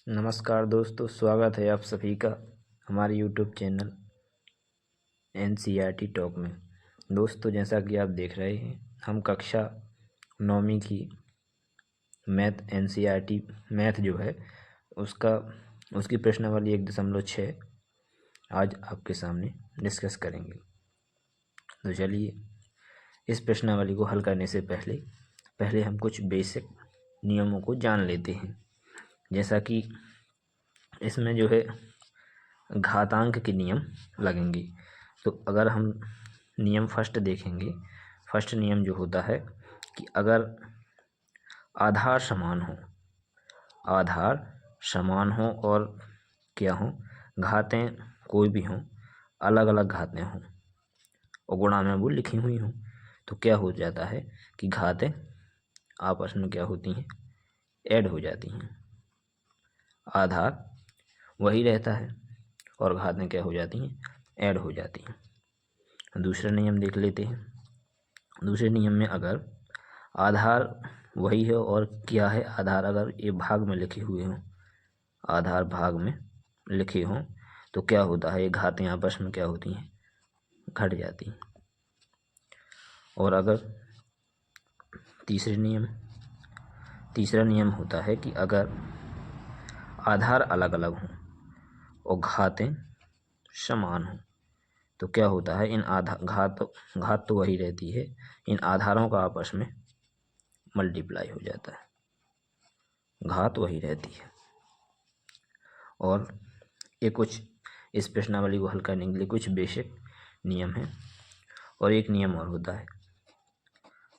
नमस्कार दोस्तों, स्वागत है आप सभी का हमारे यूट्यूब चैनल NCERT टॉक में। दोस्तों, जैसा कि आप देख रहे हैं, हम कक्षा 9वीं की मैथ NCERT मैथ जो है उसकी प्रश्नावली 1.6 आज आपके सामने डिस्कस करेंगे। तो चलिए, इस प्रश्नावली को हल करने से पहले हम कुछ बेसिक नियमों को जान लेते हैं। जैसा कि इसमें जो है घातांक के नियम लगेंगे। तो अगर हम नियम फर्स्ट देखेंगे, फर्स्ट नियम जो होता है कि अगर आधार समान हो और क्या हो, घातें कोई भी हों, अलग अलग घातें हों और गुणा में वो लिखी हुई हों, तो क्या हो जाता है कि घातें आपस में क्या होती हैं, ऐड हो जाती हैं। आधार वही रहता है और घातें क्या हो जाती हैं, ऐड हो जाती हैं। दूसरा नियम देख लेते हैं। दूसरे नियम में अगर आधार वही है और क्या है, आधार अगर ये भाग में लिखे हुए हों, आधार भाग में लिखे हों, तो क्या होता है, ये घातें आपस में क्या होती हैं, घट जाती हैं। और अगर तीसरा नियम होता है कि अगर आधार अलग अलग हों और घातें समान हों, तो क्या होता है, इन घात तो वही रहती है, इन आधारों का आपस में मल्टीप्लाई हो जाता है, घात वही रहती है। और ये कुछ इस प्रश्नावली को हल करने के लिए कुछ बेसिक नियम हैं। और एक नियम और होता है,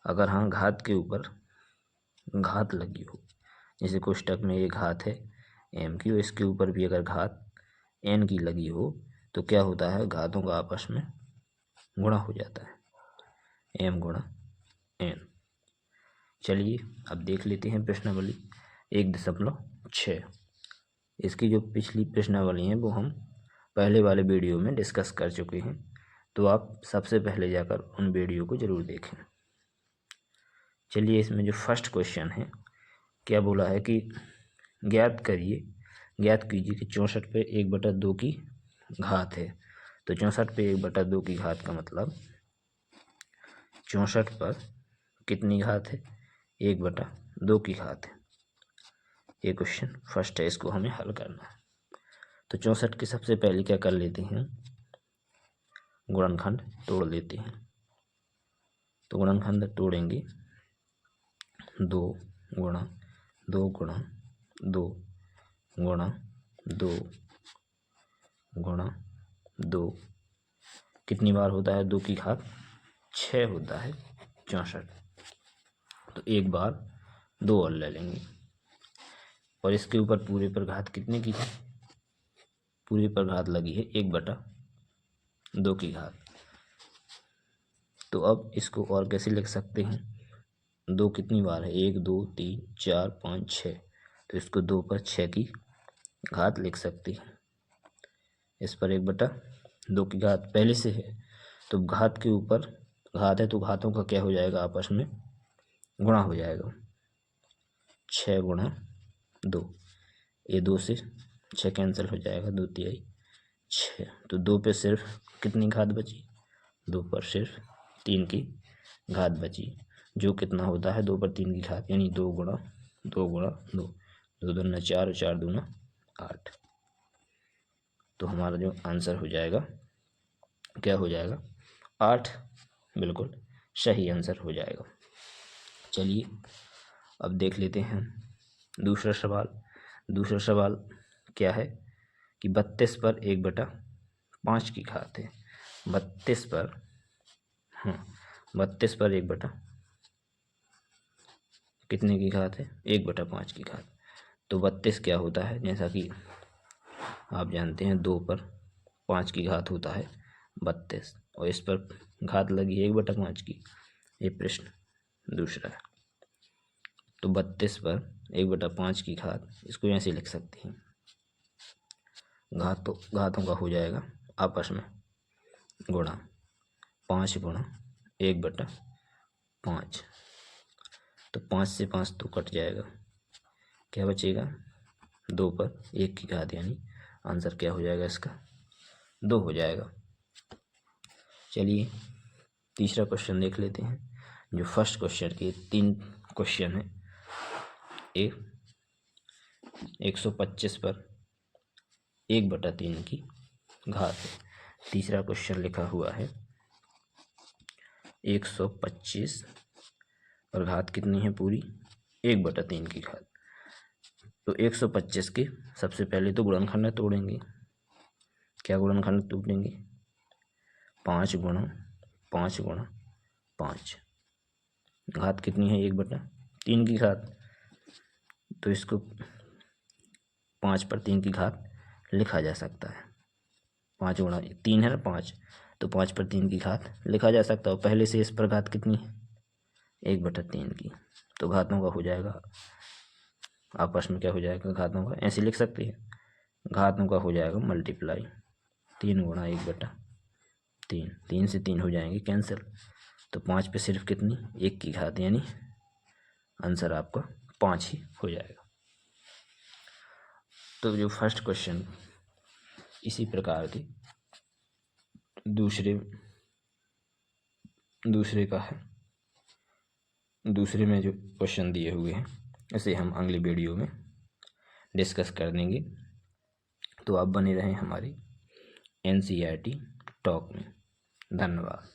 अगर हम घात के ऊपर घात लगी हो, जैसे कोष्टक में ये घात है m की, और इसके ऊपर भी अगर घात n की लगी हो, तो क्या होता है, घातों का आपस में गुणा हो जाता है, m गुणा n। चलिए अब देख लेते हैं प्रश्नावली 1.6। इसकी जो पिछली प्रश्नावली है वो हम पहले वाले वीडियो में डिस्कस कर चुके हैं, तो आप सबसे पहले जाकर उन वीडियो को ज़रूर देखें। चलिए, इसमें जो फर्स्ट क्वेश्चन है, क्या बोला है कि ज्ञात कीजिए कि 64 पे 1/2 की घात है। तो 64 पे 1/2 की घात का मतलब 64 पर कितनी घात है, 1/2 की घात है। ये क्वेश्चन फर्स्ट है, इसको हमें हल करना है। तो 64 की सबसे पहले क्या कर लेते हैं, गुणनखंड तोड़ लेते हैं। तो गुणनखंड तोड़ेंगे, 2 गुणा 2 गुणा 2 गुणा 2 गुणा 2, कितनी बार होता है, 2 की घात 6 होता है 64। तो एक बार 2 और ले लेंगे, और इसके ऊपर पूरे पर घात कितने की है, पूरे पर घात लगी है 1/2 की घात। तो अब इसको और कैसे लिख सकते हैं, 2 कितनी बार है, 1 2 3 4 5 6, तो इसको 2 पर 6 की घात लिख सकते हैं। इस पर 1/2 की घात पहले से है, तो घात के ऊपर घात है, तो घातों का क्या हो जाएगा, आपस में गुणा हो जाएगा, 6 गुणा 2, ये 2 से 6 कैंसिल हो जाएगा, 2 तिहाई 6, तो 2 पे सिर्फ कितनी घात बची, 2 पर सिर्फ 3 की घात बची, जो कितना होता है, 2 पर 3 की घात, यानी 2 गुणा 2 गुणा 2, 2 दूना 4 और 4 दूना 8। तो हमारा जो आंसर हो जाएगा, क्या हो जाएगा, 8 बिल्कुल सही आंसर हो जाएगा। चलिए अब देख लेते हैं दूसरा सवाल क्या है कि 32 पर 1/5 की घात है। 32 पर 1 कितने की घात है, 1/5 की घात। तो 32 क्या होता है, जैसा कि आप जानते हैं, 2 पर 5 की घात होता है 32, और इस पर घात लगी है 1/5 की। ये प्रश्न दूसरा है। तो 32 पर 1/5 की घात, इसको ऐसे लिख सकते हैं, घातों का हो जाएगा आपस में गुणा, 5 गुणा 1/5, तो 5 से 5 तो कट जाएगा, क्या बचेगा, 2 पर 1 की घात, यानी आंसर क्या हो जाएगा इसका 2 हो जाएगा। चलिए तीसरा क्वेश्चन देख लेते हैं। जो फर्स्ट क्वेश्चन के 3 क्वेश्चन है। 125 पर 1/3 की घात है। तीसरा क्वेश्चन लिखा हुआ है 125 और घात कितनी है पूरी 1/3 की घात। तो 125 के सबसे पहले तो गुणनखंड तोड़ेंगे। क्या गुणनखंड तोड़ेंगे 5 गुणा 5 गुणा 5। घात कितनी है 1/3 की घात। तो इसको 5/3 की घात लिखा जा सकता है। 5 गुणा 3 है ना 5, तो 5/3 की घात लिखा जा सकता है। पहले से इस पर घात कितनी है 1/3 की, तो घातों का हो जाएगा आपस में क्या हो जाएगा घातों का ऐसे लिख सकते हैं। घातों का हो जाएगा मल्टीप्लाई 3 गुणा 1/3। 3 से 3 हो जाएंगे कैंसिल, तो 5 पे सिर्फ कितनी 1 की घात, यानी आंसर आपका 5 ही हो जाएगा। तो जो फर्स्ट क्वेश्चन इसी प्रकार के दूसरे का है। दूसरे में जो क्वेश्चन दिए हुए हैं इसे हम अगली वीडियो में डिस्कस कर देंगे। तो आप बने रहें हमारी NCERT टॉक में। धन्यवाद।